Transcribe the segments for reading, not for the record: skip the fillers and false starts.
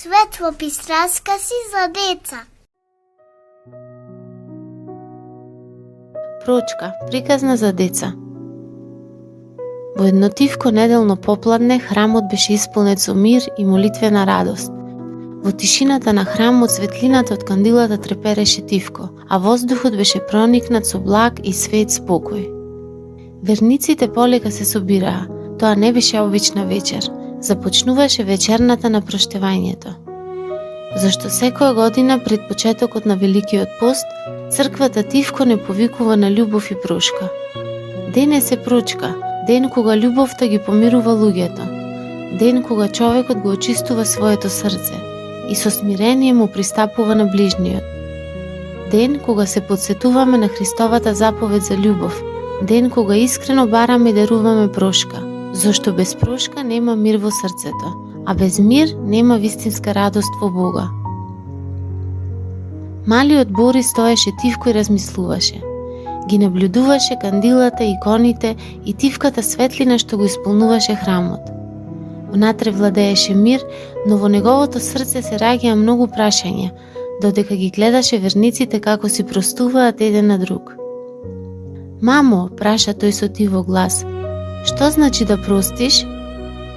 Светлопис раскази за деца. Прочка, приказна за деца. Во едно тивко неделно попладне храмот беше исполнет со мир и молитвена радост. Во тишината на храмот светлината од кандилата трепереше тивко, а воздухот беше проникнат со благ и свет спокој. Верниците полека се собираа. Тоа не беше обична вечер. Започнуваше вечерната на проштевањето. Зашто секоја година пред почетокот на Великиот пост, црквата тивко не повикува на љубов и прошка. Денес е прочка, ден кога љубовта ги помирува луѓето, ден кога човекот го очистува своето срце и со смирение му пристапува на ближниот. Ден кога се подсетуваме на Христовата заповед за љубов, ден кога искрено бараме и даруваме прошка, зашто без прошка нема мир во срцето, а без мир нема вистинска радост во Бога. Малиот Борис стоеше тивко и размислуваше. Ги наблюдуваше кандилата, иконите и тивката светлина што го исполнуваше храмот. Внатре владееше мир, но во неговото срце се раѓаа многу прашања, додека ги гледаше верниците како си простуваат еден на друг. Мамо, праша тој со тиво глас, што значи да простиш?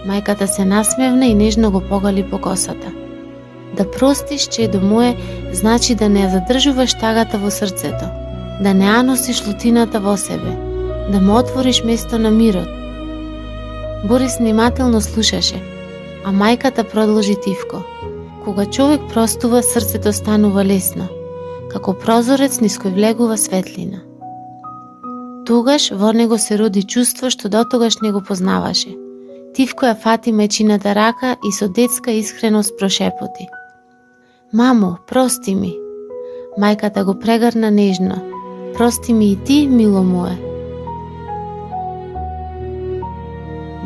Мајката се насмевна и нежно го погали по косата. Да простиш, чедо мое, значи да не ја задржуваш тагата во срцето, да не ја носиш лутината во себе, да му отвориш место на мирот. Борис внимателно слушаше, а мајката продолжи тивко. Кога човек простува, срцето станува лесно, како прозорец низ кој влегува светлина. Тогаш во него се роди чувство што дотогаш не го познаваше. Тивко ја фати мајчината рака и со детска искреност прошепоти. Мамо, прости ми. Мајката го прегрна нежно. Прости ми и ти, мило мое.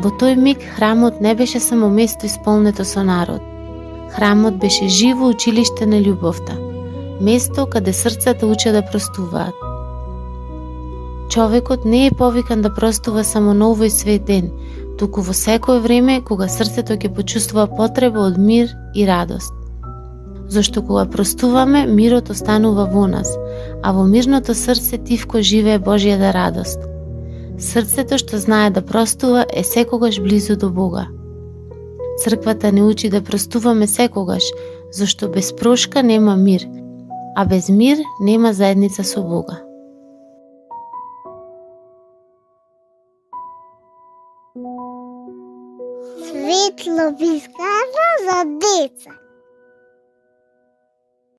Во тој миг храмот не беше само место исполнето со народ. Храмот беше живо училиште на љубовта, место каде срцата учат да простуваат. Човекот не е повикан да простува само на овој свет ден, туку во секое време кога срцето ќе почувствува потреба од мир и радост. Зашто кога простуваме, мирот останува во нас, а во мирното срце тивко живее Божјата радост. Срцето што знае да простува е секогаш близо до Бога. Црквата не учи да простуваме секогаш, зашто без прошка нема мир, а без мир нема заедница со Бога. Светлопис